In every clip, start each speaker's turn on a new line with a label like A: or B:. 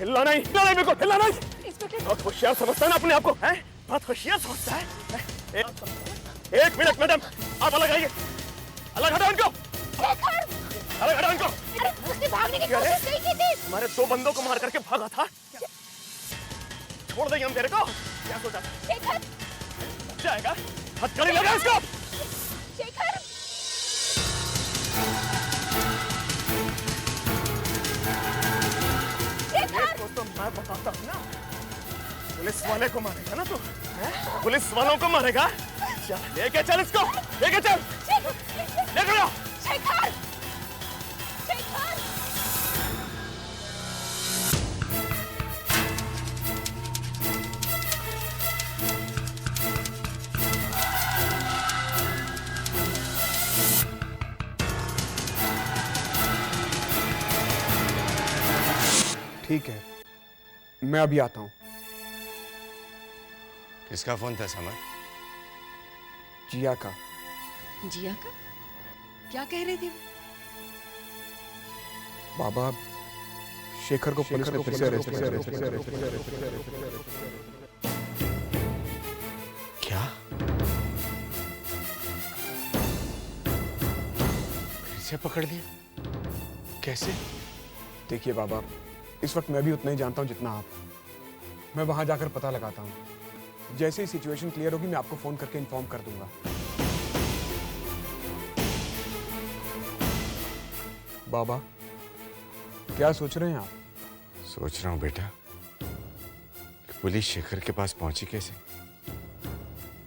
A: हिलना नहीं, हिलना नहीं, बिल्कुल हिलना नहीं। बहुत होशियार समझता है ना अपने आप को, हैं? बहुत होशियार समझता है। एक मिनट मैडम, आप अलग आइए, अलग हटाओ इनको, अलग हटाओ इनको।
B: उसने भागने की कोशिश नहीं की थी।
A: हमारे 2 बंदों को मार करके भागा था, छोड़ देंगे हम तेरे को? क्या सोचा?
B: शेखर
A: जाएगा, हथकड़ी लगा इसको।
B: शेखर
A: देखो तो मैं बताता हूँ ना, पुलिस वाले को मारेगा ना तू, पुलिस वालों को मारेगा। चल लेके चल इसको, लेके चल, लेके जाओ।
B: शेखर शेखर
C: ठीक है, मैं अभी आता हूँ।
D: किसका फोन था समर?
C: जिया का।
E: जिया का? क्या कह रहे थे वो?
C: बाबा, शेखर को पुलिस ने फिर से अरेस्ट किया।
D: क्या? फिर से पकड़ लिया? कैसे?
C: देखिए बाबा, इस वक्त मैं भी उतना ही जानता हूँ जितना आप। मैं वहां जाकर पता लगाता हूँ। जैसे ही सिचुएशन क्लियर होगी मैं आपको फोन करके इन्फॉर्म कर दूंगा। बाबा, क्या सोच रहे हैं आप?
D: सोच रहा हूं बेटा कि पुलिस शेखर के पास पहुंची कैसे।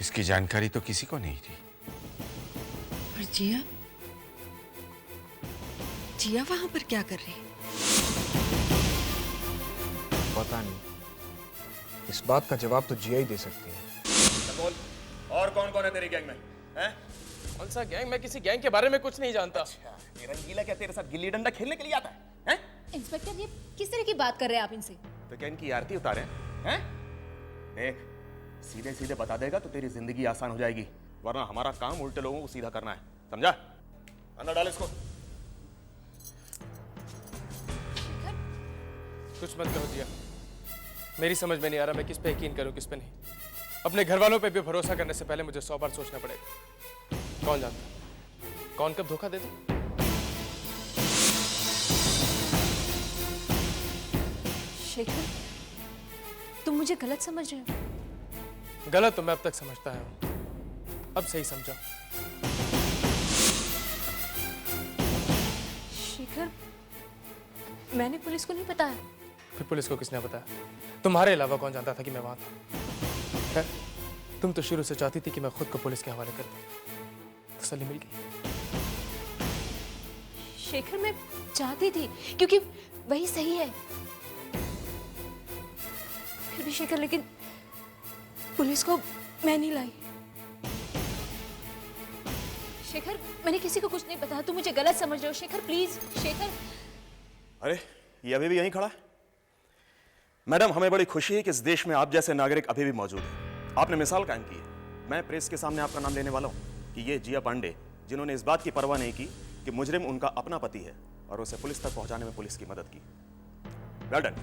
D: इसकी जानकारी तो किसी को नहीं थी।
E: और जिया? जिया वहां पर क्या कर रही है?
C: पता नहीं, इस बात का जवाब तो जिया ही दे सकती है।
A: बोल, और कौन कौन है तेरी गैंग में? हैं?
F: कौन सा गैंग? मैं किसी गैंग के बारे में कुछ नहीं जानता।
A: अच्छा, ये रंगीला क्या तेरे साथ गिल्ली डंडा खेलने के लिए आता है? हैं?
B: इंस्पेक्टर, ये किस तरह की बात कर रहे हैं आप इनसे?
A: तो क्या इनकी आरती उतारे हैं? देख, सीधे सीधे बता देगा तो तेरी जिंदगी आसान हो जाएगी, वरना हमारा काम उल्टे लोगों को सीधा करना है, समझा? अंदर डाल इसको।
F: कुछ मत कहो जिया, मेरी समझ में नहीं आ रहा मैं किस पे यकीन करूं किस पे नहीं। अपने घर वालों पे भी भरोसा करने से पहले मुझे 100 बार सोचना पड़ेगा। कौन जानता कौन कब धोखा दे दे।
B: शेखर, तुम मुझे गलत समझ रहे हो?
F: गलत तो मैं अब तक समझता हूं, अब सही समझा।
B: शेखर, मैंने पुलिस को नहीं बताया।
F: फिर पुलिस को किसने बताया? तुम्हारे अलावा कौन जानता था कि मैं वहां था? खैर, तुम तो शुरू से चाहती थी कि मैं खुद को पुलिस के हवाले कर दूं। तसल्ली मिल गई।
B: शेखर, मैं चाहती थी क्योंकि वही सही है। फिर भी शेखर, लेकिन पुलिस को मैं नहीं लाई। शेखर, मैंने किसी को कुछ नहीं बताया, तुम मुझे गलत समझ रहे हो। शेखर प्लीज, शेखर।
A: अरे, ये अभी भी यहीं खड़ा है? मैडम, हमें बड़ी खुशी है कि इस देश में आप जैसे नागरिक अभी भी मौजूद हैं। आपने मिसाल कायम की है। मैं प्रेस के सामने आपका नाम लेने वाला हूं कि ये जिया पांडे, जिन्होंने इस बात की परवाह नहीं की कि मुजरिम उनका अपना पति है और उसे पुलिस तक पहुंचाने में पुलिस की मदद की। Well done.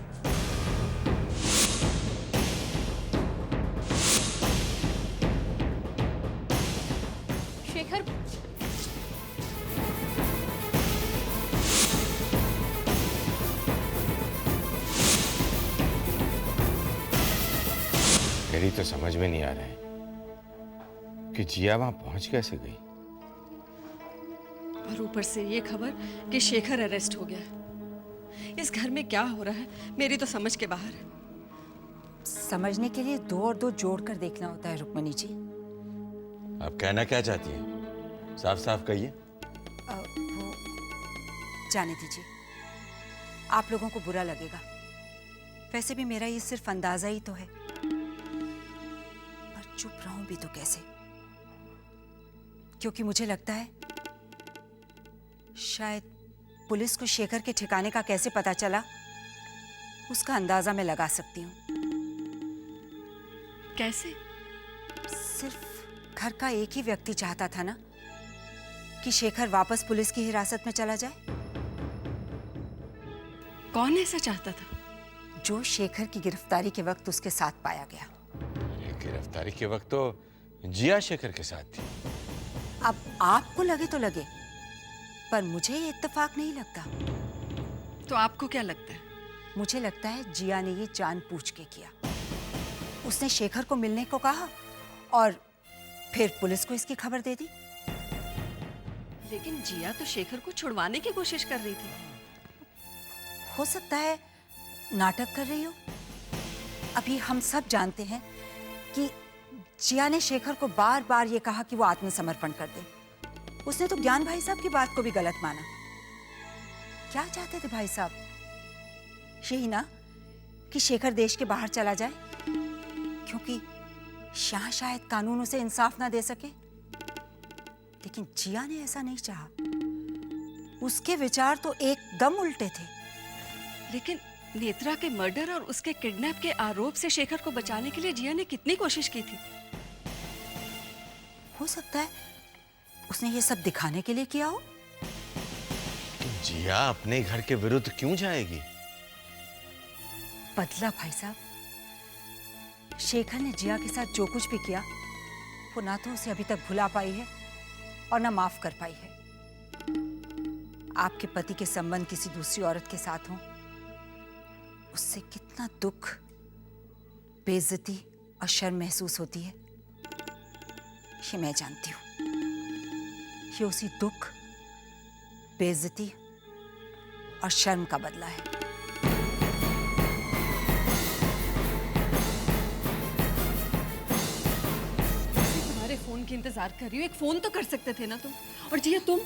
B: शेखर,
D: मेरी तो समझ में नहीं आ रहा है कि जिया वहां पहुंच कैसे गई।
E: और ऊपर से ये खबर कि शेखर अरेस्ट हो गया। इस घर में क्या हो रहा है मेरी तो समझ के बाहर है।
G: समझने के लिए 2 और 2 जोड़कर देखना होता है रुक्मणी जी।
D: आप कहना क्या चाहती हैं? साफ साफ कहिए।
G: वो जाने दीजिए, आप लोगों को बुरा लगेगा। वैसे भी मेरा ये सिर्फ अंदाजा ही तो है, पर चुप रहूं भी तो कैसे, क्योंकि मुझे लगता है शायद पुलिस को शेखर के ठिकाने का कैसे पता चला उसका अंदाजा मैं लगा सकती हूँ।
E: कैसे?
G: सिर्फ घर का एक ही व्यक्ति चाहता था ना कि शेखर वापस पुलिस की हिरासत में चला जाए।
E: कौन ऐसा चाहता था?
G: जो शेखर की गिरफ्तारी के वक्त उसके साथ पाया गया।
D: अरे गिरफ्तारी के वक्त तो जिया शेखर के साथ थी।
G: अब आपको लगे तो लगे, पर मुझे ये इत्तेफाक नहीं लगता।
E: तो आपको क्या लगता है?
G: मुझे लगता है जिया ने ये जानबूझ के किया। उसने शेखर को मिलने को कहा और फिर पुलिस को इसकी खबर दे दी।
E: लेकिन जिया तो शेखर को छुड़वाने की कोशिश कर रही थी।
G: हो सकता है नाटक कर रही हो। अभी हम सब जानते हैं कि जिया ने शेखर को बार बार ये कहा कि वो आत्मसमर्पण कर दे। उसने तो ज्ञान भाई साहब की बात को भी गलत माना। क्या चाहते थे भाई साहब? यही ना कि शेखर देश के बाहर चला जाए, क्योंकि शायद कानून उसे इंसाफ ना दे सके। लेकिन जिया ने ऐसा नहीं चाहा। उसके विचार तो एकदम उल्टे थे।
E: लेकिन नेत्रा के मर्डर और उसके किडनैप के आरोप से शेखर को बचाने के लिए जिया ने कितनी कोशिश की थी।
G: हो सकता है उसने ये सब दिखाने के लिए किया हो।
D: जिया अपने घर के विरुद्ध क्यों जाएगी?
G: बदला भाई साहब, शेखर ने जिया के साथ जो कुछ भी किया वो ना तो उसे अभी तक भुला पाई है और ना माफ कर पाई है। आपके पति के संबंध किसी दूसरी औरत के साथ हों, उससे कितना दुख, बेइज्जती और शर्म महसूस होती है, ये मैं जानती हूँ। ये उसी दुख, बेइज्जती और शर्म का बदला है।
E: तुम्हारे फोन की इंतजार कर रही हूँ। एक फोन तो कर सकते थे ना तुम। और जिया तुम?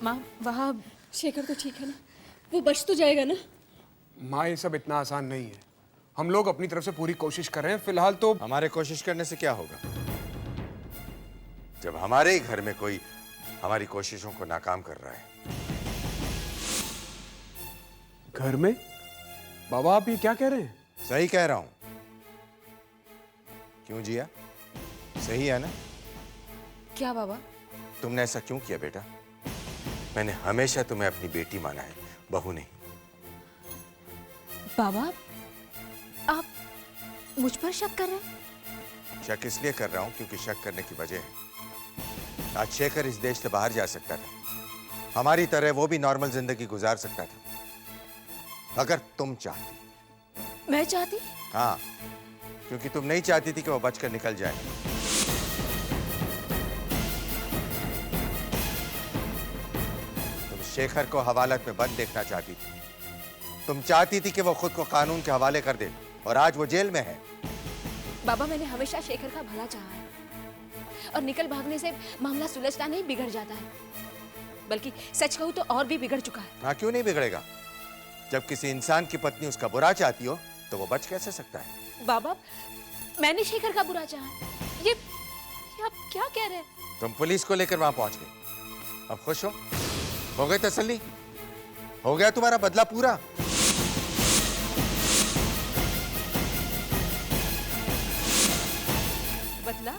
B: माँ वहाँ शेखर तो ठीक है ना? वो बच तो जाएगा ना?
C: माँ, ये सब इतना आसान नहीं है। हम लोग अपनी तरफ से पूरी कोशिश कर रहे हैं। फिलहाल तो
D: हमारे कोशिश करने से क्या होगा जब हमारे ही घर में कोई हमारी कोशिशों को नाकाम कर रहा है?
C: घर में? बाबा, आप ये क्या कह रहे हैं?
D: सही कह रहा हूं। क्यों जिया, सही है ना?
B: क्या बाबा?
D: तुमने ऐसा क्यों किया बेटा? मैंने हमेशा तुम्हें अपनी बेटी माना है, बहू नहीं।
B: बाबा आप मुझ पर शक कर रहे हैं?
D: शक इसलिए कर रहा हूं क्योंकि शक करने की वजह है। आज शेखर इस देश से बाहर जा सकता था, हमारी तरह वो भी नॉर्मल जिंदगी गुजार सकता था, अगर तुम चाहती।
B: मैं चाहती?
D: हाँ, क्योंकि तुम नहीं चाहती थी कि वो बचकर निकल जाए। तुम शेखर को हवालात में बंद देखना चाहती थी। तुम चाहती थी कि वो खुद को कानून के हवाले कर दे, और आज वो जेल में है।
B: बाबा मैंने हमेशा शेखर का भला चाहा है, और निकल भागने से मामला सुलझता नहीं, बिगड़ जाता है। बल्कि सच कहूं तो और भी बिगड़ चुका है।
D: हाँ, क्यों नहीं बिगड़ेगा? जब किसी इंसान की पत्नी उसका बुरा चाहती हो तो वो बच कैसे सकता है?
B: बाबा मैंने शेखर का बुरा चाहा है। ये आप क्या कह रहे हैं?
D: तुम पुलिस को लेकर वहां पहुंच गए। अब खुश हो गए तसल्ली? हो गया तुम्हारा बदला पूरा?
B: बदला?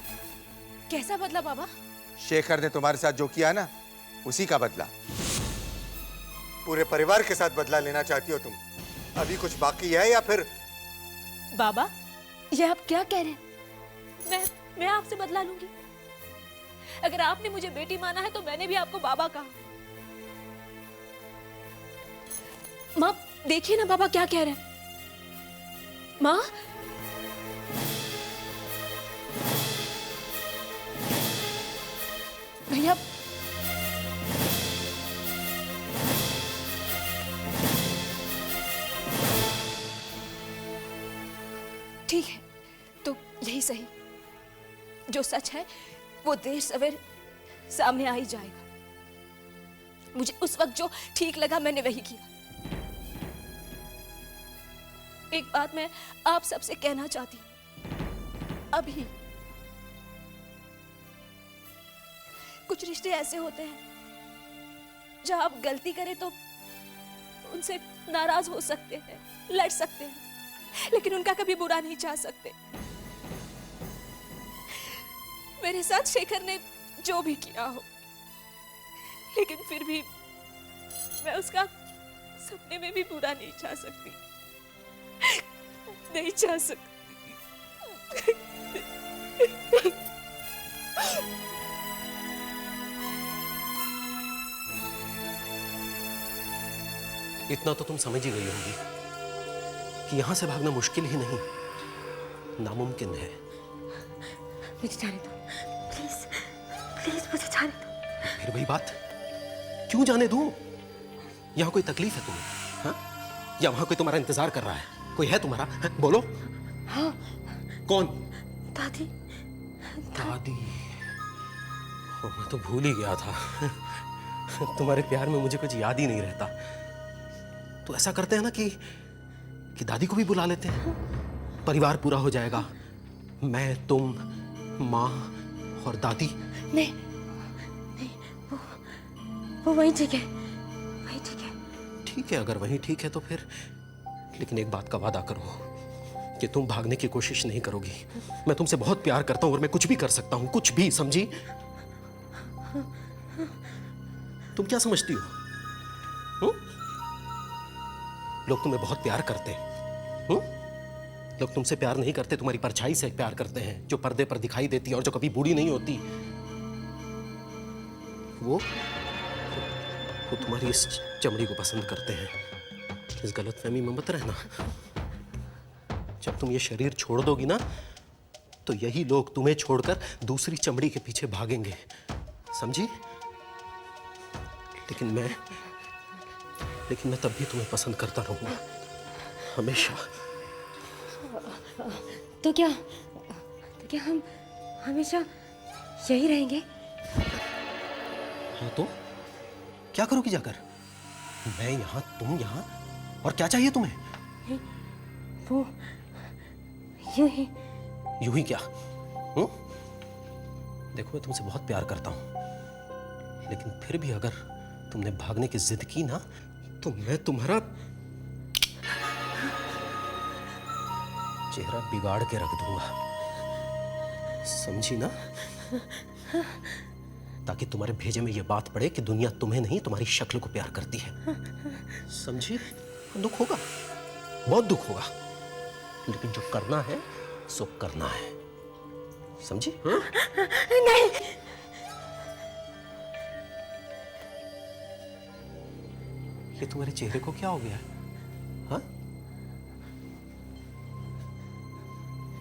B: कैसा बदला बाबा?
D: शेखर ने तुम्हारे साथ जो किया ना, उसी का बदला। पूरे परिवार के साथ बदला लेना चाहती हो तुम? अभी कुछ बाकी है या फिर?
B: बाबा ये आप क्या कह रहे हैं? मैं आपसे बदला लूंगी? अगर आपने मुझे बेटी माना है तो मैंने भी आपको बाबा कहा। माँ देखिए ना बाबा क्या कह रहे हैं। माँ भैया ठीक है तो यही सही। जो सच है वो देर सवेर सामने आ ही जाएगा। मुझे उस वक्त जो ठीक लगा मैंने वही किया। एक बात मैं आप सबसे कहना चाहती हूं। अभी कुछ रिश्ते ऐसे होते हैं जहां आप गलती करें तो उनसे नाराज हो सकते हैं, लड़ सकते हैं, लेकिन उनका कभी बुरा नहीं चाह सकते। मेरे साथ शेखर ने जो भी किया हो, लेकिन फिर भी मैं उसका सपने में भी बुरा नहीं चाह सकती। नहीं जा सकती।
H: इतना तो तुम समझ ही गई होगी कि यहां से भागना मुश्किल ही नहीं, नामुमकिन है।
I: मुझे जाने दो, प्लीज प्लीज मुझे जाने दो।
H: फिर वही बात, क्यों जाने दूं? यहां कोई तकलीफ है तुम्हें? हाँ? या वहां कोई तुम्हारा इंतजार कर रहा है? कोई है तुम्हारा? हाँ? बोलो।
I: हाँ।
H: कौन?
I: दादी।
H: दादी। ओ, मैं तो भूल ही गया था। तुम्हारे प्यार में मुझे कुछ याद ही नहीं रहता। तो ऐसा करते हैं ना कि दादी को भी बुला लेते हैं, परिवार पूरा हो जाएगा। मैं, तुम, माँ और दादी।
I: नहीं नहीं, वो वही ठीक है, वही ठीक है।
H: ठीक है, अगर वही ठीक है तो फिर, लेकिन एक बात का वादा करो कि तुम भागने की कोशिश नहीं करोगी। मैं तुमसे बहुत प्यार करता हूं और मैं कुछ भी कर सकता हूं, कुछ भी, समझी? तुम क्या समझती हो? लोग तुम्हें बहुत प्यार करते हैं। लोग तुमसे प्यार नहीं करते, तुम्हारी परछाई से प्यार करते हैं, जो पर्दे पर दिखाई देती है और जो कभी बूढ़ी नहीं होती। वो तुम्हारी इस चमड़ी को पसंद करते हैं। इस गलतफहमी में मत रहना। जब तुम ये शरीर छोड़ दोगी ना, तो यही लोग तुम्हें छोड़कर दूसरी चमड़ी के पीछे भागेंगे, समझी? लेकिन मैं तब भी तुम्हें पसंद करता रहूंगा, हमेशा।
I: तो क्या हम हमेशा यही रहेंगे?
H: हाँ, तो क्या करोगी जाकर? मैं यहां, तुम यहां, और क्या चाहिए तुम्हें?
I: वो यूं ही।
H: यूं ही क्या? देखो, मैं तुमसे बहुत प्यार करता हूं, लेकिन फिर भी अगर तुमने भागने की जिद की ना, तो मैं तुम्हारा चेहरा बिगाड़ के रख दूंगा, समझी ना? ताकि तुम्हारे भेजे में यह बात पड़े कि दुनिया तुम्हें नहीं, तुम्हारी शक्ल को प्यार करती है, समझी? दुख होगा, बहुत दुख होगा, लेकिन जो करना है सो करना है, समझी?
I: नहीं।
H: ये तुम्हारे चेहरे को क्या हो गया है? हाँ?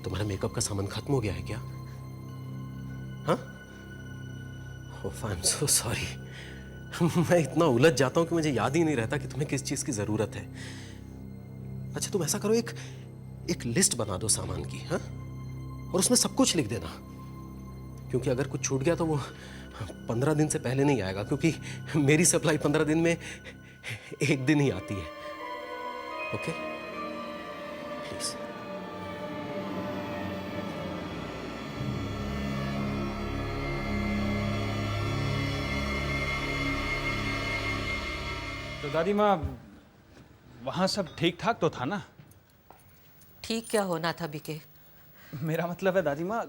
H: तुम्हारा मेकअप का सामान खत्म हो गया है क्या? हाँ? ओह, आई एम सो सॉरी। मैं इतना उलझ जाता हूं कि मुझे याद ही नहीं रहता कि तुम्हें किस चीज की जरूरत है। अच्छा, तुम ऐसा करो, एक लिस्ट बना दो सामान की, हाँ? और उसमें सब कुछ लिख देना, क्योंकि अगर कुछ छूट गया तो वो 15 दिन से पहले नहीं आएगा, क्योंकि मेरी सप्लाई 15 दिन में एक दिन ही आती है। Okay, please.
J: तो दादी माँ, वहां सब ठीक ठाक तो था ना?
K: ठीक क्या होना था बीके?
J: मेरा मतलब है दादी माँ,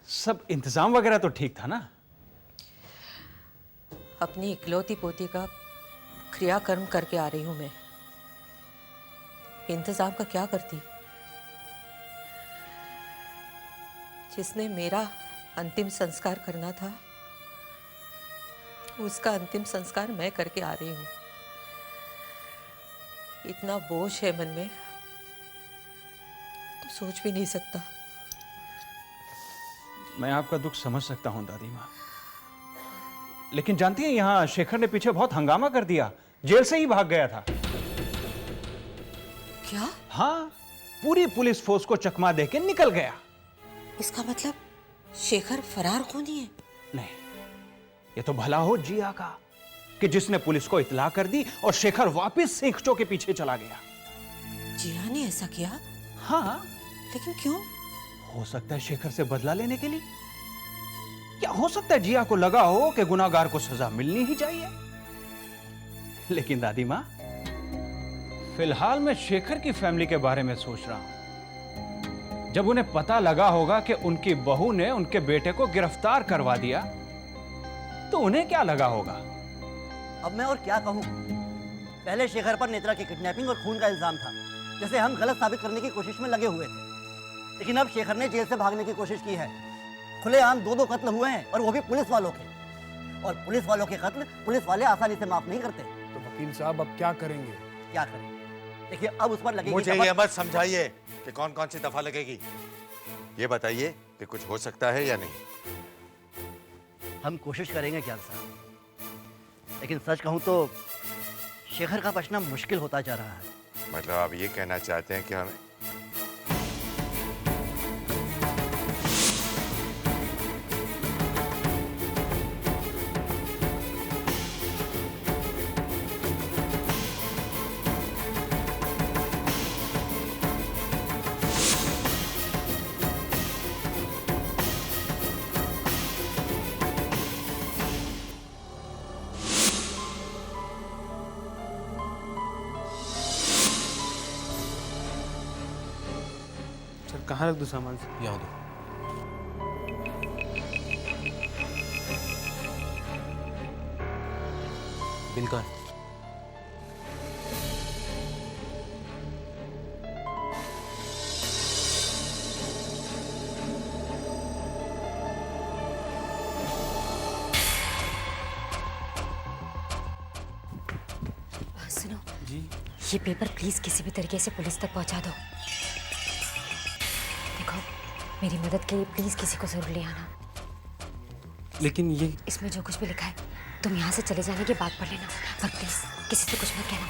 J: सब इंतजाम वगैरह तो ठीक था ना?
K: अपनी इकलौती पोती का क्रियाकर्म करके आ रही हूं मैं, इंतजाम का क्या करती? जिसने मेरा अंतिम संस्कार करना था, उसका अंतिम संस्कार मैं करके आ रही हूं। इतना बोझ है मन में तो सोच भी नहीं सकता।
J: मैं आपका दुख समझ सकता हूं दादी माँ, लेकिन जानती हैं, यहाँ शेखर ने पीछे बहुत हंगामा कर दिया, जेल से ही भाग गया था।
K: क्या?
J: हाँ, पूरी पुलिस फोर्स को चकमा देके निकल गया।
K: इसका मतलब शेखर फरार होनी है?
J: नहीं, ये तो भला हो जिया का कि जिसने पुलिस को इतला कर दी और शेखर वापस सिंखचों के पीछे चला गया।
K: जिया ने ऐसा किया?
J: हाँ।
K: लेकिन क्यों?
J: हो सकता है शेखर से बदला लेने के लिए, या हो सकता है जिया को लगा हो कि गुनाहगार को सजा मिलनी ही चाहिए। लेकिन दादी माँ, फिलहाल मैं शेखर की फैमिली के बारे में सोच रहा हूं। जब उन्हें पता लगा होगा कि उनकी बहू ने उनके बेटे को गिरफ्तार करवा दिया, तो उन्हें क्या लगा होगा?
L: अब मैं और क्या कहूं? पहले शेखर पर नेत्रा की किडनैपिंग और खून का इल्जाम था, जैसे हम गलत साबित करने की कोशिश में लगे हुए थे। लेकिन अब शेखर ने जेल से भागने की कोशिश की है। खुलेआम 2 कत्ल हुए हैं और वो भी पुलिस वालों के। और पुलिस वालों के कत्ल पुलिस वाले आसानी से माफ नहीं करते।
C: तो वकील साहब अब क्या करेंगे?
L: क्या करें? देखिए अब उस पर लगेगी
D: मुझे ये मत समझाइए कि कौन कौन सी दफा लगेगी। ये बताइए कि कुछ हो सकता है या नहीं।
L: हम कोशिश करेंगे क्या साहब, लेकिन सच कहूं तो शेखर का बचना मुश्किल होता जा रहा है।
D: मतलब आप ये कहना चाहते हैं कि हमें
F: सर कहाँ रख दूँ सामान?
H: यहाँ दो। बिल कहाँ है?
I: सुनो
F: जी
I: ये पेपर प्लीज किसी भी तरीके से पुलिस तक पहुंचा दो। देखो मेरी मदद के लिए प्लीज किसी को जरूर ले आना।
F: लेकिन ये
I: इसमें जो कुछ भी लिखा है तुम यहाँ से चले जाने के बाद पढ़ लेना, पर प्लीज किसी से कुछ मत कहना।